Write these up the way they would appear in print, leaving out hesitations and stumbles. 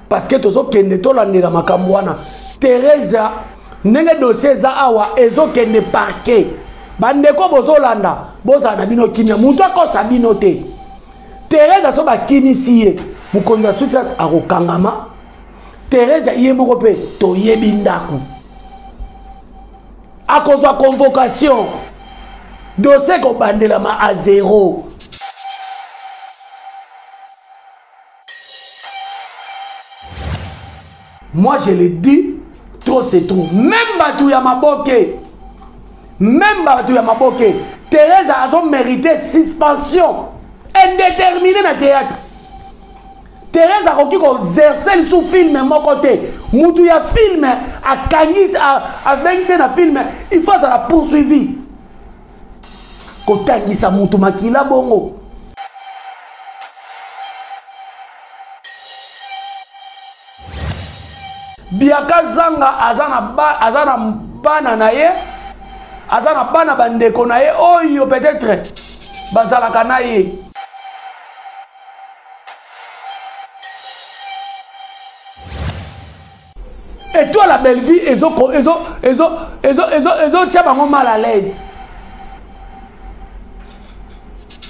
Parce que tozo kende to la nera makambwana Teresa nenge dossier za awa ezo kende parquet bandeko bozolanda bozana bino kimia mutu akosa bino te Teresa so bakimisi ye mukonzi asuti akokangama Teresa ye moko pe toyebi ndaku akozwa convocation dossier ko bandelama à 0. Moi je le dis, trop c'est trop. Même Batou Yamaboke, Teresa a mérité suspension indéterminée dans le théâtre. Teresa a exercé sous film mon côté. Moutou ya film a kangis a vencé na film, il faut la poursuivi. Kotangisa sa moutou makila bongo. Biaka zanga azana bana na ye azana bana bandeko na ye oyo peut-être bazalaka na ye. Et toi la belle vie ezo tia bango mal à l'aise.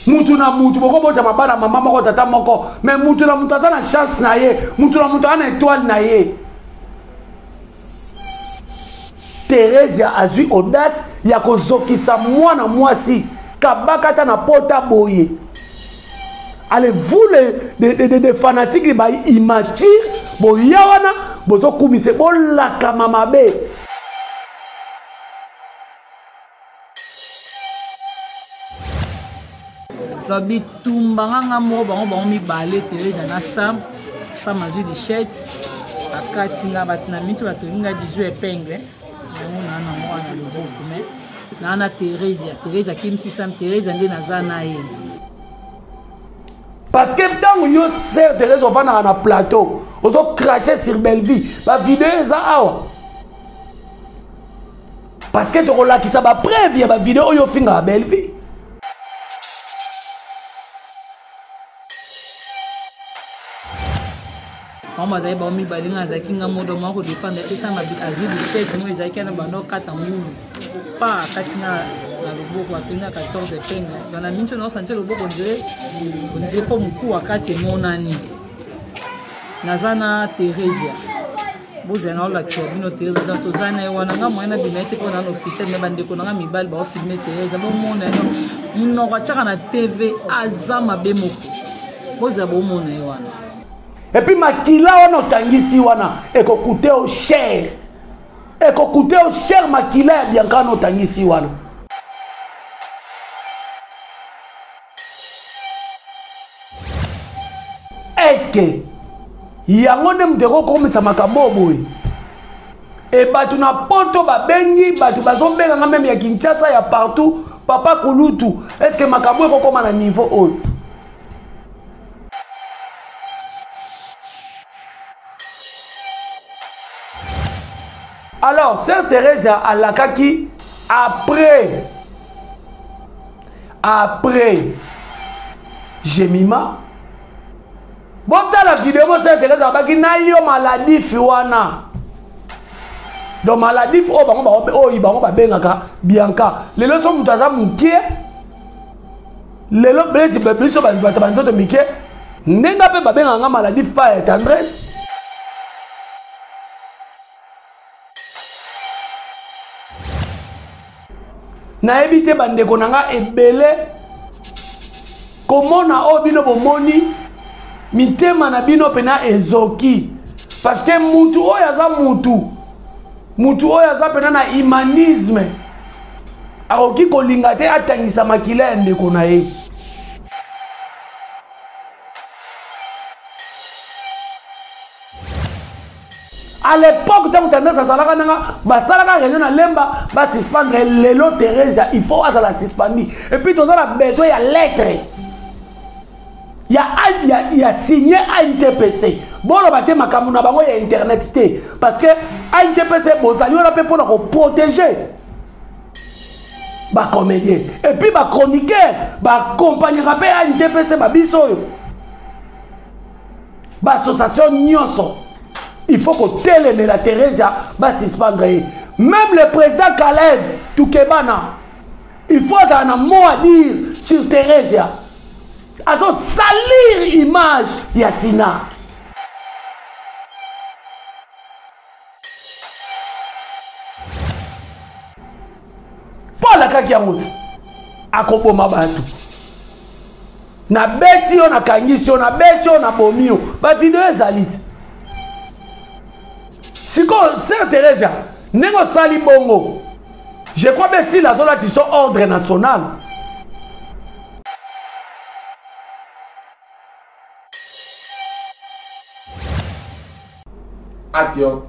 Mutu na mutu boko bota mabana mama moko tata moko mais mutu na mutu na chance na ye mutu na mutu na étoile na ye. Teresa a eu audace ya kozokisa mwana mwasi kabakata na pota boye. Allez vous les fanatiques ba immature boyawana bozo kumise bolaka mamabe. Babi tumbanga mo bango mi balé Teresa na sam azu di shirt akatinga batina mitu batolinga 18 épingle. Nana Teresa kimsi sam Teresa nde nazana ye. Parce que tant yo sœur Teresa va na plateau, ozo cracher sur Belleville, ba vidéo za awa. Parce que to la ki sa ba preuve ya ba vidéo yo finga à Belleville. Mama zai ba mi balinga za kinga modo mako defend et ça m'a dit azu di chèque mo ezaki na bano kata mulu pa katina na loboko atenga 14 épingles dans la mincho no sentir loboko on dirait comme coup wakati monani nazana Teresa bozana la tsobino Teresa dans tozana wana nga moyena binete ko na l'hôpital me bandeko na mibal ba filmer Teresa bo mona no muno kwa chaka na TV azama bemoko boza bo mona wana. Et puis makila wana otangisi wana ekokute au cher. Ekokute au cher makila ya Bianca no otangisi wana. Est-ce que yango ne mdeko komisa makambo boy? Et batu na poto babengi batu bazombenga nga même ya Kinshasa ya partout papa Kulutu. Est-ce que makambo ekokoma na niveau haut? Alors, Sœur Teresa à la kaki après Jemima. Bon, dans la vidéo, Sœur Teresa a dit que maladie fiwana. Donc, maladie fiwana, Bianca. Les leçons de Taza Mouké. Les leçons de Mouké. Nenga pe babenga maladie fa et tendresse. Na ebite bandeko nanga ebele komona obino bomoni mitema na bino pena ezoki parce que mutu oyaza mutu oyaza pena na humanisme akoki kolinga te atangisa makila ya ndeko na ye. À l'époque, quand tu as salaka nanga, basalaka réunion na lemba, ba suspendre lelo Teresa, il faut à la suspendre. Et puis tu as besoin de lettre. Il y a signé à NTPC. Bon, le makamou na bango ya internet té. Parce que ANTPC bozali on a peu pour protéger. Ba comédien. Et puis ba chroniqueur, ba compagnie rappé ANTPC ba biso. Ba association nyonso. Il faut que télé la Teresa va suspendre. Même le président Caleb Toukebana, il faut avoir un mot à dire sur Teresa. Alors salir image Yassina. Pas la kaki ya muti. Akopo mabatu. Na beti yo na kangisi yo na beti yo na bomio. Ba video ezaliti. Siko Sœur Teresa, nengo sali bongo. Je crois que si la zone a son ordre national. Action.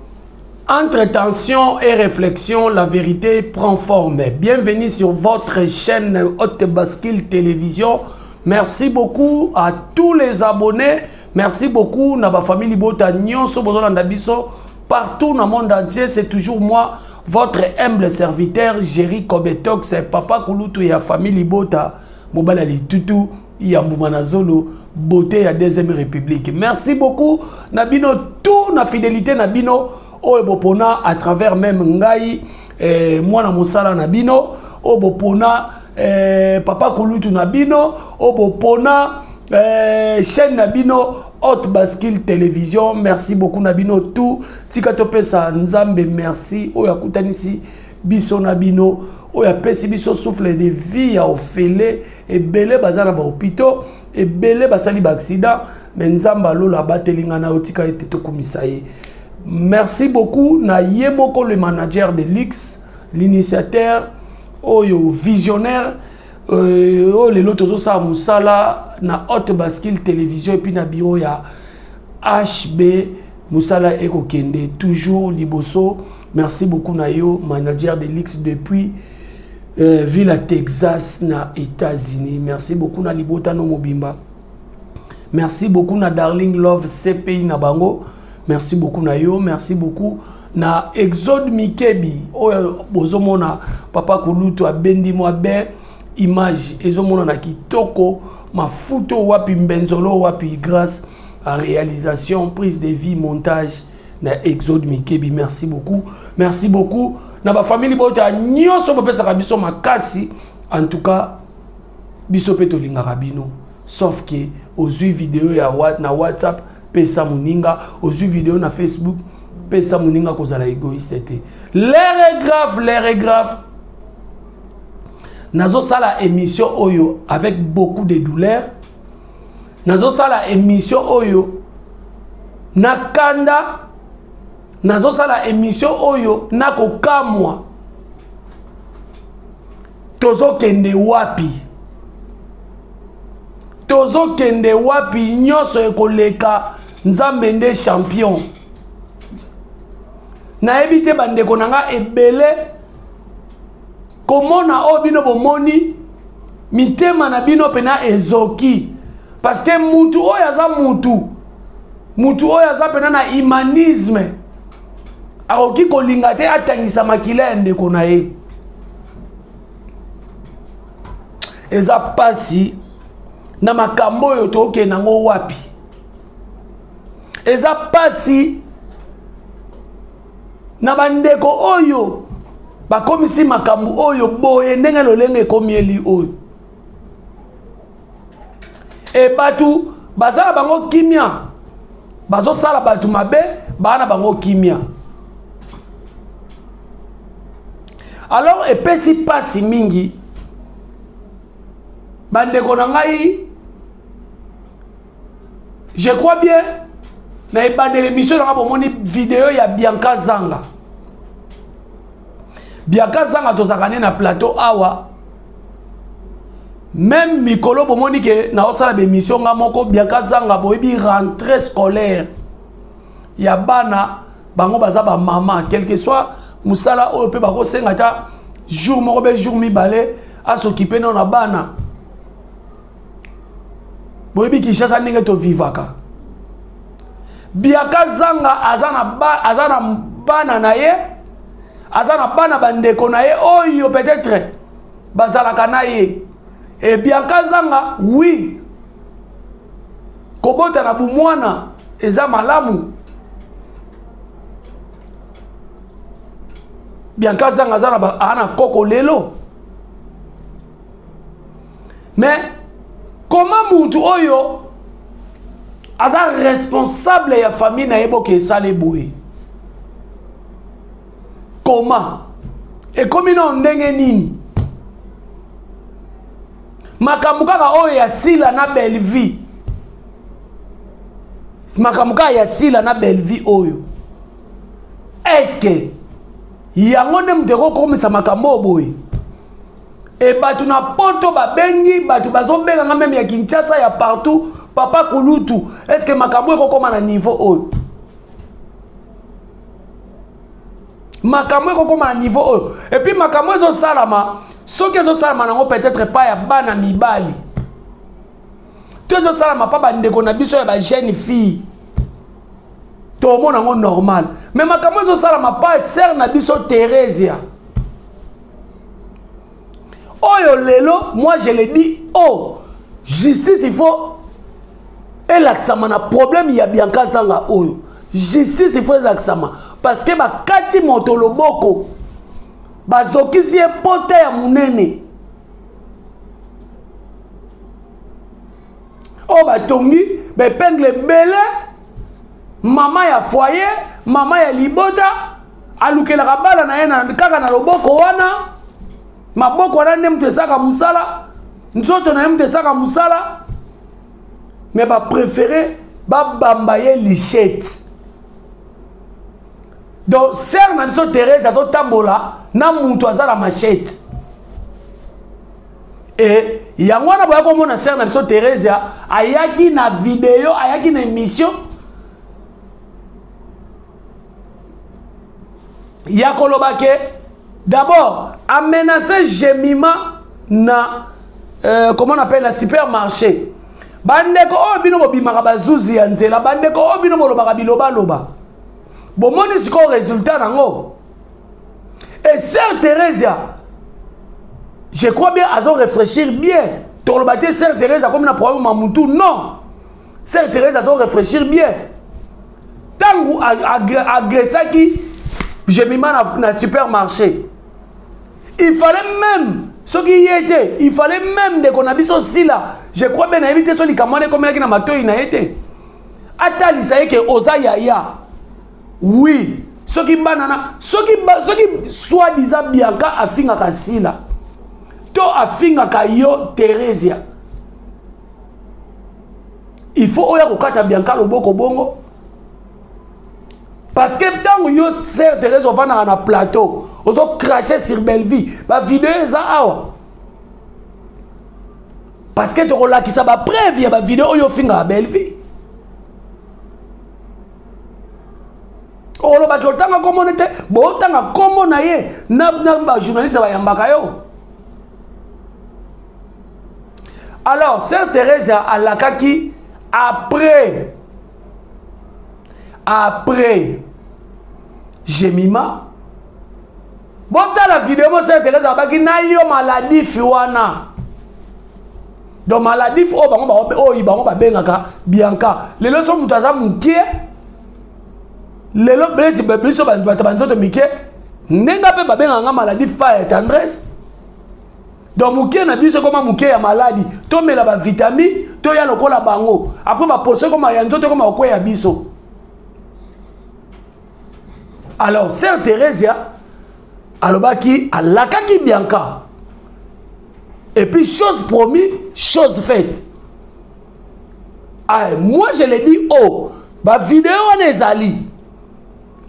Entre tension et réflexion, la vérité prend forme. Bienvenue sur votre chaîne Haute Bascule Télévision. Merci beaucoup à tous les abonnés. Merci beaucoup à ma famille Bota Nyonso Bozolanda Biso. Partout dans le monde entier, c'est toujours moi, votre humble serviteur, Jerry Kobetox, c'est Papa Kouloutou et la famille Libota, Mobalali Tutu, Yamboumanazolo, Beauté à Deuxième République. Merci beaucoup, Nabino, tout la fidélité Nabino, Obopona à travers même Ngai, moi na Moussala Nabino, Obopona, Papa Kouloutou Nabino, Obopona, chaîne Nabino, Haute Bascule Télévision. Merci beaucoup Nabino tout. Tikatopesa Nzambe merci. Oya kutanisi biso Nabino. Oya pesi biso souffle de vie à ofele et belé bazana ba hôpitaux et belé basali ba accident mais Nzamba lo la batelinga na otika ete to komisaye. Merci beaucoup na Yemoko le manager de Lix, l'initiateur oyo visionnaire les lotos ça Moussala na Haute Bascule Télévision et puis na bureau ya HB Moussala Eko Kende toujours liboso. Merci beaucoup na yo manager de Lix depuis ville à Texas na États-Unis. Merci beaucoup na Libota no Mobimba. Merci beaucoup na Darling Love CPI na bango. Merci beaucoup na yo, merci beaucoup na Exode Mikebi bozomona Papa Kouloutou a bendi moi ben image ezomona na kitoko mafuto wapi mbenzolo wapi grâce à réalisation prise de vie montage na Exode Mikebi. Merci beaucoup na ba famille bota nyonso bopesa biso makasi. En tout cas biso peto linga rabino sauf que ozui vidéo ya na WhatsApp pesa muninga ozui vidéo na Facebook pesa muninga kozala égoïste té. L'air est grave. Nazo sala émission oyo avec beaucoup de douleur. Nazo sala émission oyo nakanda. Nazo sala émission oyo nakokamwa. Tozo kende wapi. Tozo kende wapi nyonso ekoleka Nzambe nde champion. Na ebite bandeko nanga ebele komona obino bomoni mitema na bino pena ezoki parce que mutu oyo aza mutu oyo aza pena na humanisme akoki kolinga te atangisa makila ya ndeko na ye. Eza pasi na makambo oyo toke nango wapi. Eza pasi na bandeko oyo bakomisi makambo oyo boye ndenge lolenge komieli oyo. E batu bazala bango kimia. Bazo sala batu mabe bana bango kimia. Alors epesi pasi mingi bandeko na ngai. Je crois bien na ebande l'émission na bomoni vidéo ya Bianca Zanga. Bianca Zanga tozakane na plateau awa. Même mikolo bomoni ke na osala be mission nga moko Bianca Zanga boyebi rentrée scolaire. Ya bana bango baza ba mama quel que soit musala oyo pe bako senga ta jour moko be jour mibale a s'occuper na bana. Boyebi Kinshasa ndenge to vivaka. Bianca Zanga azana bana na ye, azana bana bandeko na ye, oyo peut-être bazalaka na ye. Et Bianca Zanga, oui, kobota na bumwana eza malamu. Bianca Zanga azana ana koko lelo. Mais comment muntu oyo aza responsable ya famille na yebo ke sale boye? Comment? Et comme ino ndenge nini? Makamukaka oyo ya sila na belle vie. Makamukaka ya sila na belle vie oyo. Est-ce que yango ne muteko komisa makambo boye? Et batu na poto babengi, batu bazobenga nga même ya Kinshasa ya partout, papa Kulutu. Est-ce que makambo eko koma na niveau oyo? Makambo eko koma na niveau oyo. Et puis makambo ezo salama, soki ezo salama nango peut-être pas ya bana mibali. To ezo salama pa bandeko na biso ya ba jeune fille. To mona ngo normal. Mais makambo ezo salama pa sœur na biso Thérèse. Oyo lelo, moi je le dis, oh, justice il faut elaksama na problème ya Bianca Zanga oyo. Justice il faut elaksama parce que ba kati motoloboko bazokisi epota ya munene. Oh batongi, be pengle bele, mama ya foyer, mama ya libota, alukela kabala na yena kaka na loboko wana. Maboko wana nde mtu esaka musala, nzoto na mtu esaka musala, mais ba préféré ba bambaye lichette. Donc sœur na biso Thérèse azo tambola na mutu azala machette. Et yango na boya ko mona sœur na biso Thérèse ayaki na vidéo, ayaki na émission. Yakolobake d'abord, a menacé Jemima na comment on appelle la supermarché. Bandeko o bino bo bimaka bazuzi ya nzela, bandeko o bino bo lobaka biloba loba. Bon moni siko résultat nango. Et sœur Thérèse, je crois bien à réfléchir bien. Tolobate sœur Thérèse comme na problème mamutu non. Sœur Thérèse à réfléchir bien. Tangu agressaki Jemima na supermarché. Il fallait même, ce qui y était, il fallait même de qu'on habite aussi là. Je crois bien éviter ce qui commande comme il y a mato il n'a été. Atali ça y est que osa yaya. Oui, ce qui banana, ce qui soi-disant Bianca a finga kasila. To a finga kayo Thérèse. Il faut oya kokata Bianca loboko bongo. Parce que tant que yo sœur Thérèse va dans un plateau, on a craché sur Belleville, la vidéo est là. Parce que tu as qui ça va preuve, il y a une vidéo yo finga à Belleville. On a dit tant comme on était, bon tant comme on a eu, na journaliste va yambaka yo. Alors sœur Thérèse a la kaki après Jemima bon la vidéo moi c'est Thérèse abaki na yo maladie fiwana donc maladie o bango ba bengaka Bianca les leçons mutaza mukie les lo blesi ba biso ba banzoto mike nenga pe ba benganga maladie fa et tendresse donc mukie na biso comme mukie ya maladie to mela ba vitamine to ya lokola bango après ba poser comme ya nzoto comme okwe ya biso. Alors, sœur Thérèse, alobaki alakaki Bianca. Et puis, chose promise, chose faite. Ah, moi, je l'ai dit, oh, ma vidéo on est ali.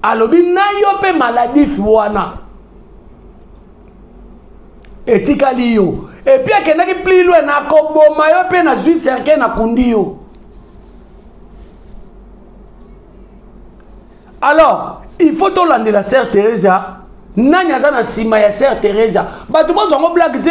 Alobi na yo pe maladie fuana. Et tikali yo. Et puis, akenaki pli loin na koboma yo pe na jui cercle na kundi yo. Alors, il faut que la sœur Thérèse, nanya za na sima ya sœur Thérèse. Ba tu bozo ngo blague te.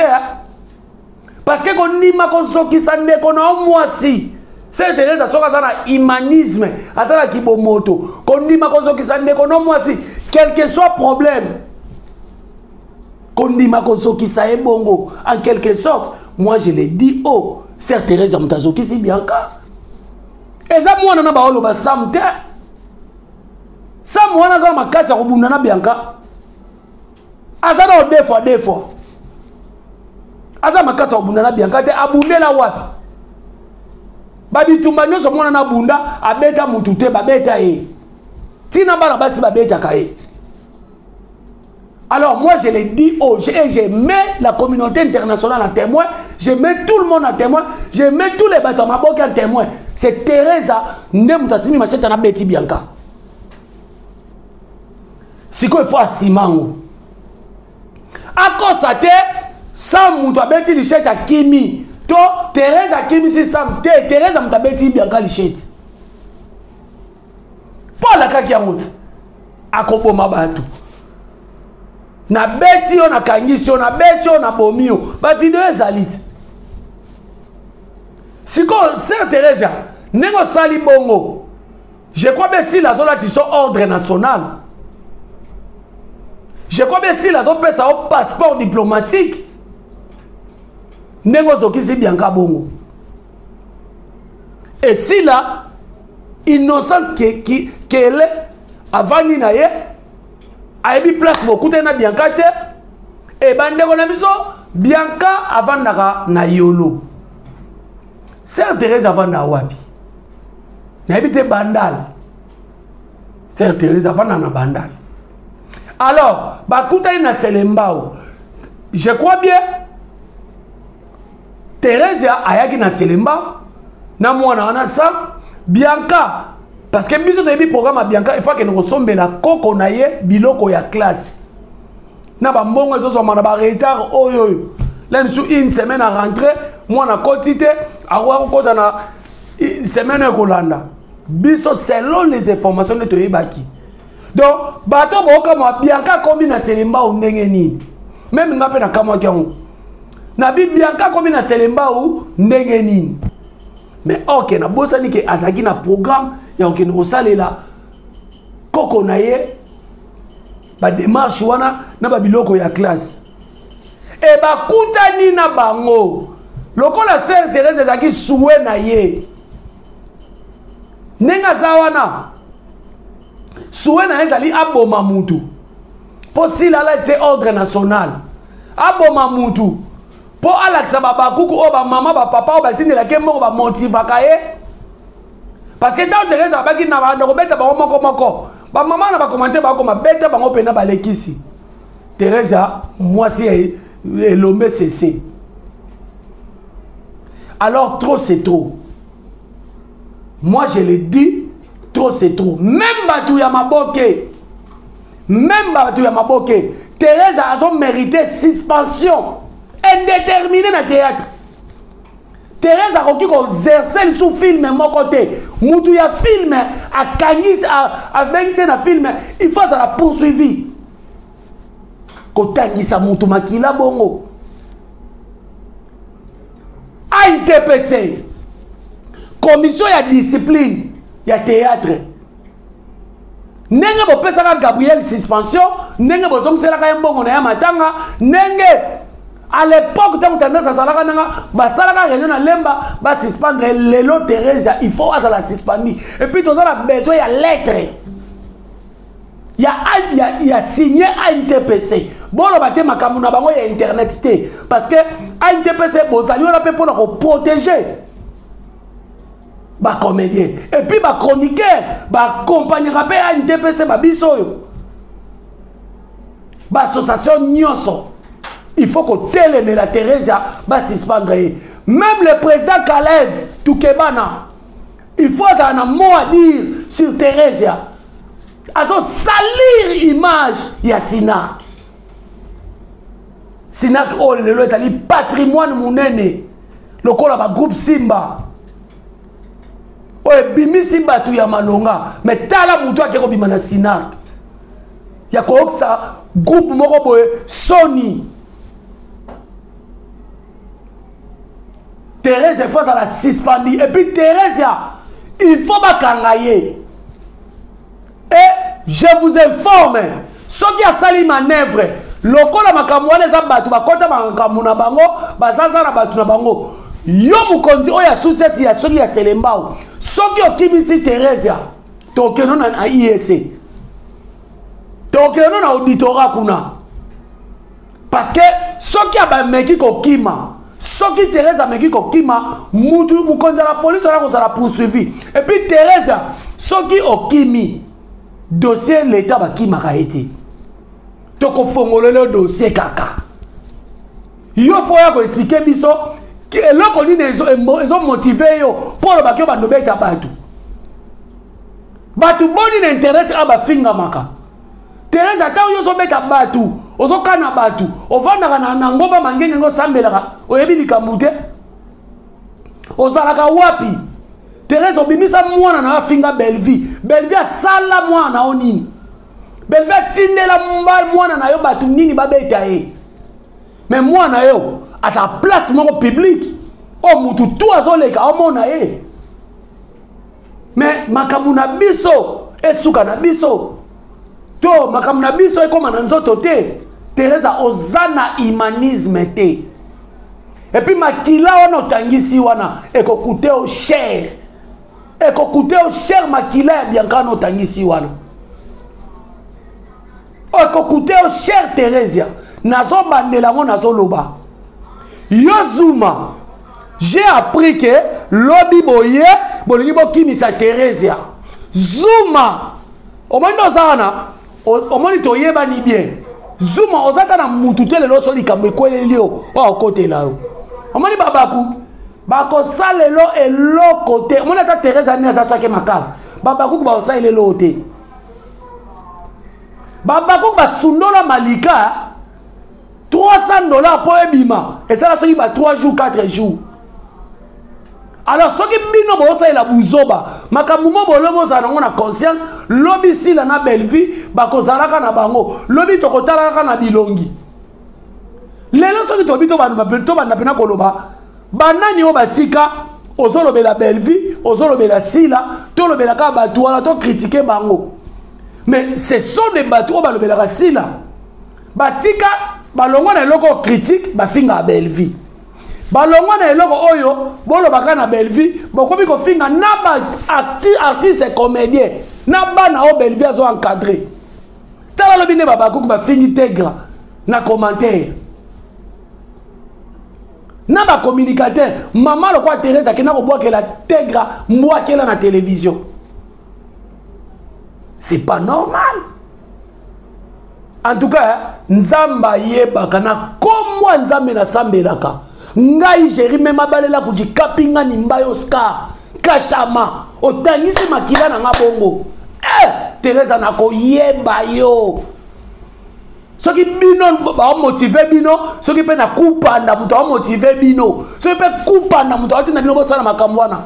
Parce que qu'on ni ma konsoki sa ndeko na mwasi. Sœur Thérèse a un humanisme, a un kibomoto, kondima kozokisa ndeko no mwasi, quel que soit problème. Kondima kozokisa ebongo, en quelque sorte, moi je l'ai dit, oh, Sœur Thérèse amtazokisi Bianca. Et ça moi nana baolo ba samte. Ça moi nana ma kasa kobunda na Bianca. Azana deux fois. Azana ma kasa kobunda na Bianca te abunde la wapi. Babi tumba nyoso mwana na bunda abeta mutu te babeta e. Tina bana basi babeta kae. Alors moi je l'ai dit, oh, je mets la communauté internationale en témoin, je mets tout le monde en témoin, je mets tous les bâtiments en témoin. C'est Teresa Nemutasimi Macheta na Betty Bianca. Si quoi il faut à Simango. À constater, sans Moutou Betty Lichette à Kimi. To Teresa Kimi si Sam Teresa Moutou Betty Bianca Lichette. Pas la kaki à Moutou. À Kopo Mabatu. Na beti yo na kangisi yo na beti yo na bomi yo ba video ezalite siko Sœur Thérèse nengo sali bongo je crois bien si la zone tiso ordre national je crois bien si la zone pesa au passeport diplomatique nengo zokisi Bianca bongo et si là innocente qu'elle est avant ni na ye Aïbi place beaucoup na Bianca te et bande na biso Bianca avant na yolo. Sœur Thérèse avant na wapi. Na habite bandal. Sœur Thérèse avant na bandal. Alors, bakuta na Selembao. Je crois bien Thérèse ayaki na Selembao na mwana wana sa Bianca. Parce que biso de programme à Bianca, il faut que nous ressemble la coco naie biloko ya classe. Na ba mbongo zo so mana ba retard oyo. Là nous une semaine à rentrer, moi na quantité a wa ko na semaine ko landa. Biso selon les informations de toyebaki. Donc bato bo comme Bianca combine na Selemba o ndenge ni. Même ngape na kamwa kyango. Na Bianca combine na Selemba o ndenge ni. Mais ok, na bosani ke azaki na programme ya ok no salela koko na ye ba démarche wana na ba biloko ya classe e ba kutani na bango lokola Sœur Thérèse azaki soué na ye nenga zawana soué na ezali aboma mutu possible la c'est ordre national aboma mutu po alakisa babakuku o ba mama ba papa o ba tindela ke moko ba motivaka ye parce que dans Thérèse abaki na ba ndoko ba moko ba mama na ba commenter ba ko beta bango pena ba lekisi Thérèse moi si elombe cessé alors trop c'est trop moi je le dis trop c'est trop même batu ya maboke Thérèse a mérité suspension indéterminé na théâtre. Thérèse a requis qu'on exerce sous film mon côté. Moutou ya film a kangis a bengise na film il faut ça la poursuivi. Ko tangisa moutou makila bongo. ANTPC commission ya discipline ya théâtre. Nenge bo pesa Gabriel suspension, nenge bo zongsela ka mbongo na ya matanga, nenge à l'époque, quand on a dit que réunion à Lemba, va suspendre Lélo Thérèse, il faut la suspendre. Et puis, on a besoin de lettre. Il y a signé ANTPC. Bon, on va dire que il y a Internet. Parce que ANTPC, on a pour protéger les comédiens. Et puis, les chroniqueurs, les accompagnera ANTPC, l'association Nyonso. Il faut que télé la Thérèse va suspendre. Même le président Caleb Toukebana, il faut avoir un mot à dire sur Thérèse. Alors, salir l'image, il y a Sinak. Sinak, oh, le patrimoine mounene. Le groupe Simba. Oh, bimi Simba tu ya malonga. Mais tala moutou qui est na Sinak. Il y a quoi ça? Groupe Moroboe, Sony. Thérèse il faut la suspendre et puis Thérèse il faut bakangaye. Et je vous informe, ceux qui a sali manœuvre, lokola makamwana za batu bakota makamuna bango, bazaza na batu na bango. Yo mukonzi oya société ya soki ya selembao. Soki okimisi Thérèse, tokeno na IEC. Tokeno na auditorat kuna. Parce que soki abameki kokima, soki Thérèse ameki kokima, mutu mukonzi la police ona kozala poursuivi. Et puis Thérèse, soki okimi dossier l'état bakima ka été. Toko fongolele dossier kaka. Yo foya ko expliquer biso que eloko ni ils ont motivé yo pour le bakio bando beta batu. Batu boni na internet aba finga maka. Thérèse ata yo zo beta batu, ozo kana batu, ovanda na ngomba mangenge ngo sambelaka, oyebi likamute. Ozalaka wapi? Thérèse obimisa mwana na finga Belleville. Belleville sala mwana onini. Belleville tindela mwana na yo batu nini babeta e. Mais mwana yo à sa place mon public. Oh mutu tout azoleka omona e. Mais makamuna biso esuka na biso. To makamuna biso e koma na nzoto te. Thérèse ozana humanisme te. Et puis makila ono tangisi wana ekokute o cher. Ekokute o cher makila ya Bianca no tangisi wana. Ekokute o cher Thérèse. Nazo bandela mo nazo loba. Yozuma. J'ai appris que lobby boye bolingi bokimisa Thérèse. Zuma. Omoni ozana, omoni toyeba ni bien. Zuma ozata na mututele lo soli kambe kwele lio wa kote la. Omoni babaku bako salelo elo kote. Omoni ata Thérèse ani azasake makala. Babaku ba osalelo te. Babaku ba sundola malika $300 pour ebima. Et ça, c'est 3 jours, 4 jours. Alors, ce qui bino bosa la buzoba, makamumo bolobo za na conscience, lobi si la na Belleville, bakozalaka na bango, lobi tokotalaka na bilongi. Lelo so ki tobito bana pena koloba, banani o batika, ozolobela Belleville, ozolobela sila, tolobela ka batu wala to critiquer bango. Mais ce sont des bateaux balobela sila. Batika balongwa na eloko critique bafinga a Belleville. Balongwa na eloko oyo bolo baka na Belleville bokomi ko finga na ba artiste et comédien na bana o Belleville azo encadré. Tala lobi ne baba ko ba fingi tegra na commentaire. Na ba communicateur maman le quoi Thérèse akena ko boa que la tegra moi qu'elle na télévision. C'est pas normal. En tout cas, Nzamba yebaka na komwa Nzambe na sambelaka. Ngai jeri mema balela kuji kapinga ni mbayo Oscar. Kashama. Otangisi makila na ngabongo. Thérèse na ko yeba yo. Soki bino ba motiver bino, soki pe na kupanda muto ba motiver bino. Soki pe kupanda muto atina bino bo sala makamwana.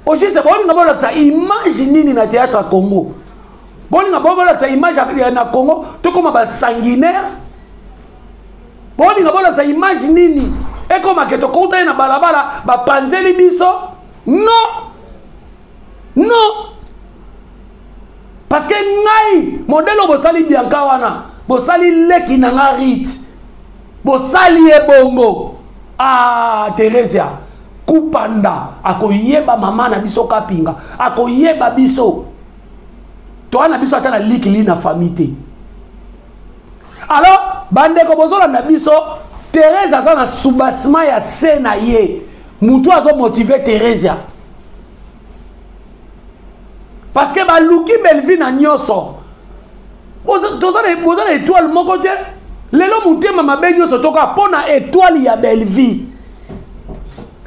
Oji se boni ngabona sa imagine nini na théâtre à Congo. Boni ngabona sa image na Congo to koma ba sanguinaire. Boni ngabona sa image nini e koma ke to kota na balabala ba panzeli biso. Non. Non. Parce que ngai modèle bosali Bianca wana, bosali leki na ngarit. Bosali ebongo. Ah Thérèse kupanda akoyeba mama na biso kapinga akoyeba biso to ana biso atana likili na famille. Alors bande ko bozola na biso Thérèse azana subasma ya sena ye mutu azo motiver Thérèse parce que ba luki Belleville na nyoso bozana étoile moko te lelo mutema mabe nyoso toka pona étoile ya Belleville.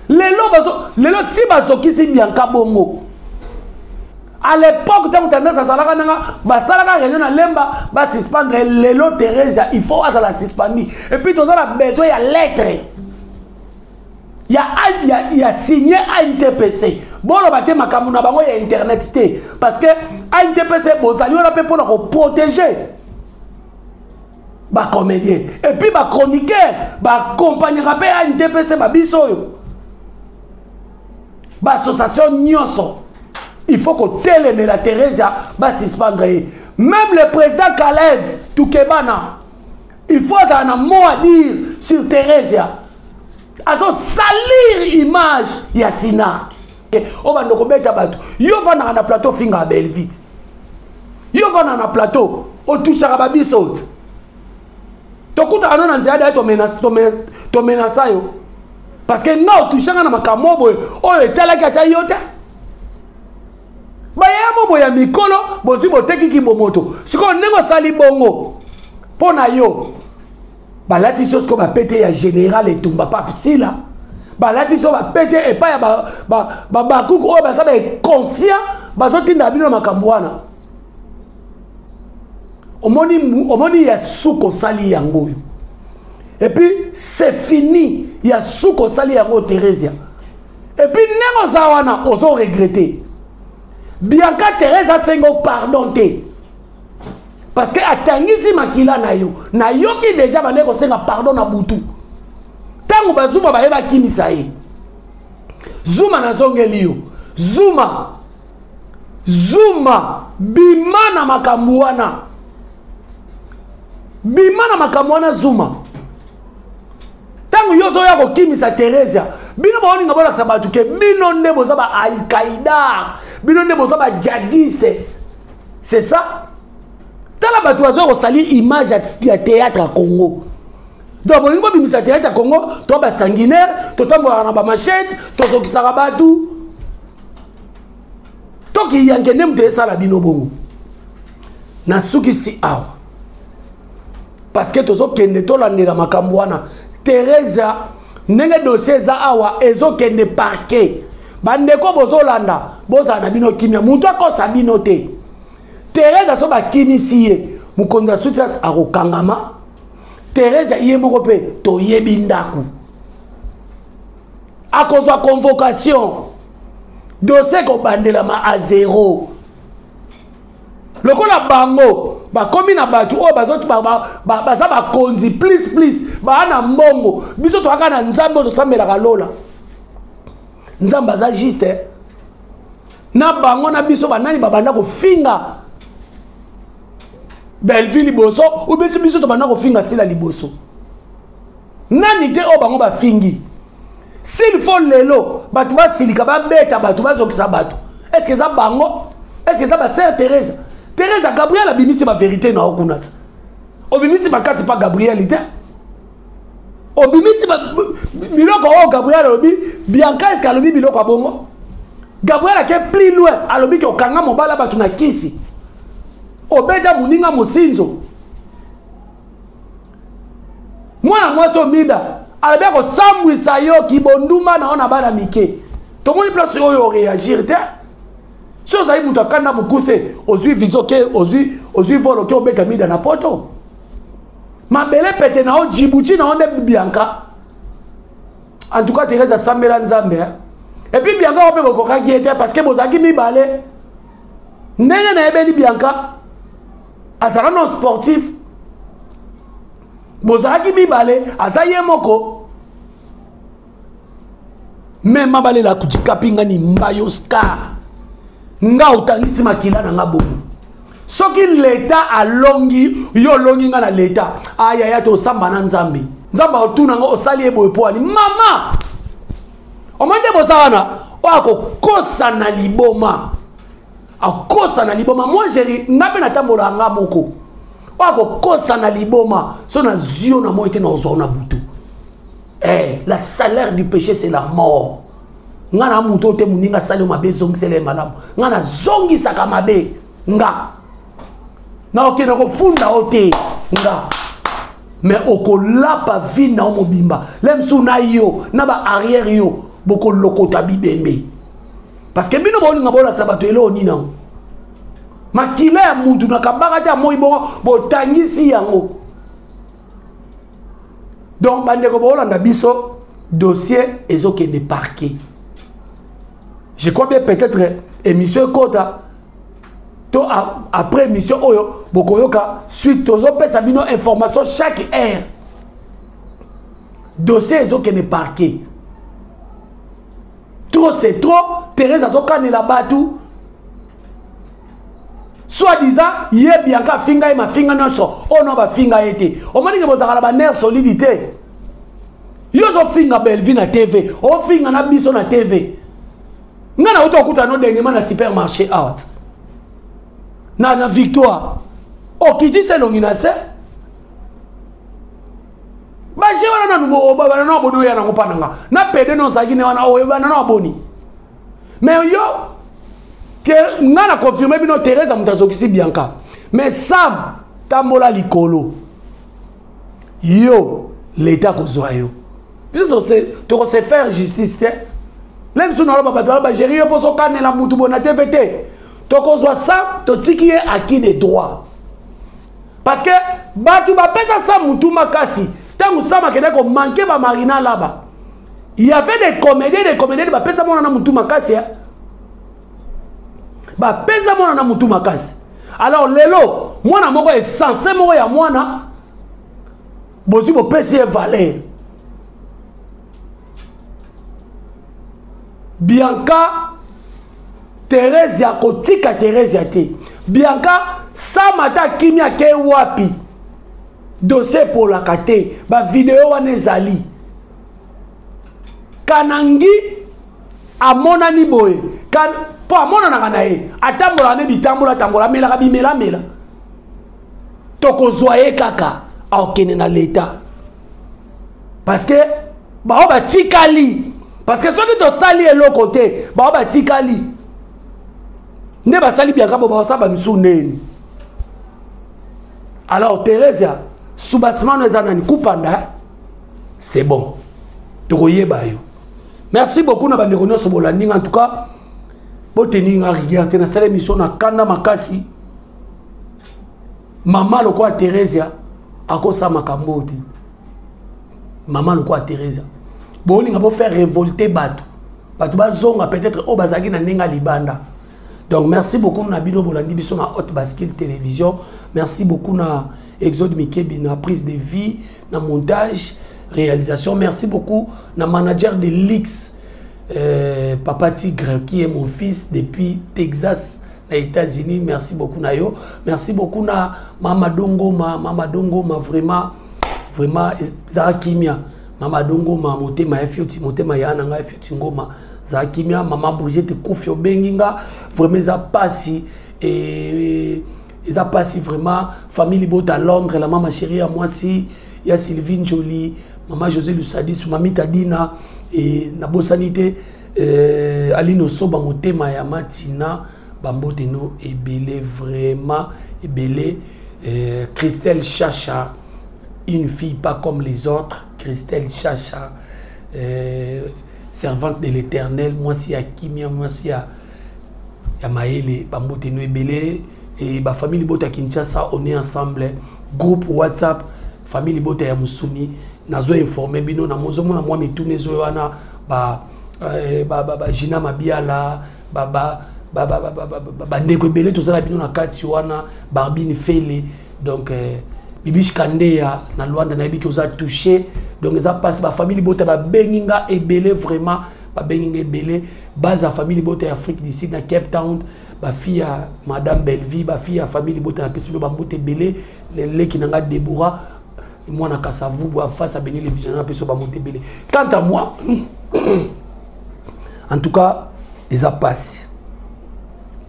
Lelo tiba sokisi Bianca bongo. À l'époque tant tendance à salaka nanga ba salaka réunion na lemba ba suspendre lelo Thérèse il faut à la suspendre et puis tous on a besoin il y a lettre. Il y a signé ANTPC. Bon le baté makambu na bango ya internet té parce que ANTPC bozali on a peut pour protéger. Ba comédien et puis ba chroniqueur ba compagnie rappel ANTPC ba biso. l'association Nyonso, il faut que Télé la Teresa va suspendre. Même le président Caleb Toukebana, il faut avoir un mot à dire sur Teresa. Alors, salir l'image Yassina. On va nous remettre à battre. Yo va dans un plateau finga belle vite. Yo va dans un plateau au touche à babi saute. Tokuta anon anzia da to menace yo. Parce que non touche à na makamobo o etala kata yota. Ba ya mobo ya mikolo bozi boteki ki bomoto. Siko nengo sali bongo. Pona yo. Balati sosko ba pété ya général et tumba pa psila. Balati so ba pété et pas ya ba kuku o ba sa ba conscient ba so tinda bino makambwana. Omoni ya suko sali yango. Et puis c'est fini, il y a suko sali yango Thérèse. Et puis nengo zawana ozo regretter. Bianca Thérèse a sengo pardon te. Parce que atangisi makila na yo ki déjà bane ko senga pardon na butu. Tango bazuma ba yeba kimisa ye. Zuma na zongeli yo. Zuma bimana makambuana. Bimana makambuana Zuma. Tango yozo ya ko kimisa Teresa. Bino ba oninga bola sabatu ke bino nde boza ba Al-Qaïda. Bino nde boza ba djihadiste. C'est ça? Tala batu wazo sali image ya théâtre à Congo. Donc on va bimisa théâtre à Congo, to ba sanguinaire, to tambo na ba machette, to zokisaka batu. To ki yankene mte sala bino bongo. Na suki si awa. Parce que tozo kende to landela makambwana. Teresa nenge dossier za awa ezo kende parquet. Bandeko bozo landa, boza na bino kimia, muto akosa bino te. Teresa so ba kinisiye mukonda sutra akokangama. Teresa iye moko pe to yebi ndaku. Akozwa convocation. Dossier ko bandela ma a zéro. Lokola bango ba komi na batu o bazoti baza ba konzi please ba na mbongo biso to aka na nzambe to sambela kalola. Nzamba za juste na bango na biso banani babanda ko finga Belleville liboso ou biso to banda ko finga sila liboso. Nani te o bango ba fingi. S'il faut lelo batu ba silika ba beta batu ba zokisa batu. Est-ce que ça bango? Est-ce que ça ba sœur Thérèse? Thérèse Gabriel abimisi ba vérité na okunat. Obimisi ba kasi pas Gabriel ite. Obimisi ba biloko o Gabriel obi Bianca est-ce qu'alobi biloko bongo? Gabriel a ke plus loin alobi ke okanga mobala batu na kisi. Obeda muninga mosinzo. Mwana mwaso mida alabia ko sambwisa yo kibonduma na ona bana mike. Tomoni place oyo réagir te. Si vous avez mutu akanda mukuse ozui visoke ozui volo ke obeka mida na poto. Mabele pete na o Djibouti na onde Bianca. En tout cas Thérèse Sambela Nzambe. Et puis Bianca ope bokoka qui était parce que bozaki mibale. Ndenge na ebeli Bianca. Azara non sportif. Bozaki mibale azaye moko. Même mabale la kuchika pinga ni mbayoska. Nga utangisi makila na ngabo. Soki l'État a longi, yo longi nga na l'État. Aya ya to samba na Nzambe. Nzamba otuna ngo osali ebo epoani. Mama! Omande bozana, o ako kosa na liboma. Akosa na liboma. Moi j'ai ngabe na tambola nga moko. O ako kosa na liboma. So na zio na mo ete na ozona butu. Eh, la salaire du péché c'est la mort. Ngana muto te muninga sali mabe zongisele malamu. Ngana zongisa kamabe nga. Na okena ko funda ote nga. Mais okola pa vi na omobimba. Lemsu na yo na ba arrière yo boko lokota bibembe. Parce que bino bolinga bola sabato elo ni na. Makila ya mutu na kabaka ta moi bo tangisi yango. Donc bande ko bola na biso dossier ezoke de parquet. Je crois bien peut-être émission Kota to après émission oyo bokoyoka suite tozo pesa bino information chaque heure. Dossier ezoke de parquet. trop c'est trop. Thérèse a zokane la batou. Soit disant, yé Bianca finga et ma finga non so. Oh non, ba finga été. On m'a dit que vous avez la nerf solidité. Yo zo finga Belvi na TV. Oh finga na biso na TV. Ngana auto kuta no dengema na supermarché out. Na victoire. Oh qui dit c'est longina c'est. Ba je wana na nubo ba na bono ya na ngopananga. Na pede no sagine wana o ba na boni. Mais yo que ngana confirmer bino Thérèse Mutazokisi Bianca. Mais Sam tambola likolo. Yo l'état kozwa yo. Puisque tu sais faire justice. Même si on a pas de gérer pour son canne la moutou bon TVT. Tu kozwa ça, tu tiki acquis des droits. Parce que batu ba pesa ça moutou makasi. Tant ça makede ko manquer ba marina là-bas. Il y avait des comédiens ba pesa mona na moutou makasi. Ba pesa mona na moutou makasi. Alors lelo, mwana moko est censé moko ya mwana bosi bo pesa valeur. Bianca Thérèse ya kotika Thérèse ya te. Bianca samata kimia ke wapi. Dossier pour la kate. Ba vidéo wana ezali. Kanangi amona ni boye. Kan po amona na kana e. Atambola ne bitambola tambola mela ka bimela mela. Toko zoye kaka akene na l'état. Parce que ba tikali. Parce que ceux qui te sali et l'autre côté, bah bah tikali. Ne ba sali bien kabo ba sa ba misune. Alors Thérèse, soubasement les anani kupanda, c'est bon. Tokoye ba yo. Merci beaucoup na bande konyo sobolani en tout cas. Boteni nga rigueur te na sala mission na kanda makasi. Maman le quoi Thérèse akosa makamboti. Maman le quoi Thérèse. Bon, on va faire révolter Batou. Batou bazonga peut-être au bazagi na nenga libanda. Donc merci beaucoup na bino bolandi biso na Haute Bascule Télévision. Merci beaucoup na Exode Mikebi na prise de vie, na montage, réalisation. Merci beaucoup na manager de Lix Papa Tigre qui est mon fils depuis Texas, les États-Unis. Merci beaucoup na yo. Merci beaucoup na Mama Dongo ma vraiment Zakimia. Mama Dongo ma motema efioti motema yana nga efioti ngoma za kimia mama Brigitte Kofi Obenginga vraiment za passi et za passi vraiment famille bota à Londres la maman chérie à moi si il y a Sylvine Jolie maman José Lusadis mami Tadina et na bosanité Alino Soba motema ya Matina bamboteno ebele vraiment ebele Christelle Chacha une fille pas comme les autres. Christelle Chacha, servante de l'Éternel. Moi, si à Kimia, moi, si à Maëlle, Bamboteno Ebele, et ma famille Bota Kinshasa, on est ensemble. Groupe WhatsApp, famille Bota Yamusuni, nazo informé, bino, na mozomo, na moi, tout les zoana, Gina Mabiala, Ndeko Ebele, tout ça, la bino, na Katiwana, Barbine Fele, donc, Bibish Kandea na Luanda na ebi ki oza touché donc ça passe ba famille bota ba benginga ebele vraiment ba benginga ebele base à famille bota Afrique d'ici na Cape Town ba fille à madame Belvi ba fille à famille bota na pesi ba mbote ebele les qui nanga Deborah moi na Kasavu ba face à Béni les visionnaires pesi ba mbote ebele. Quant à moi en tout cas les a passé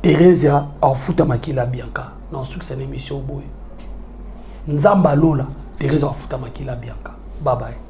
Thérèse a futa makila Bianca non succès l'émission boy Nzamba Lola, Thérèse Futa Makila Bianca. Bye bye.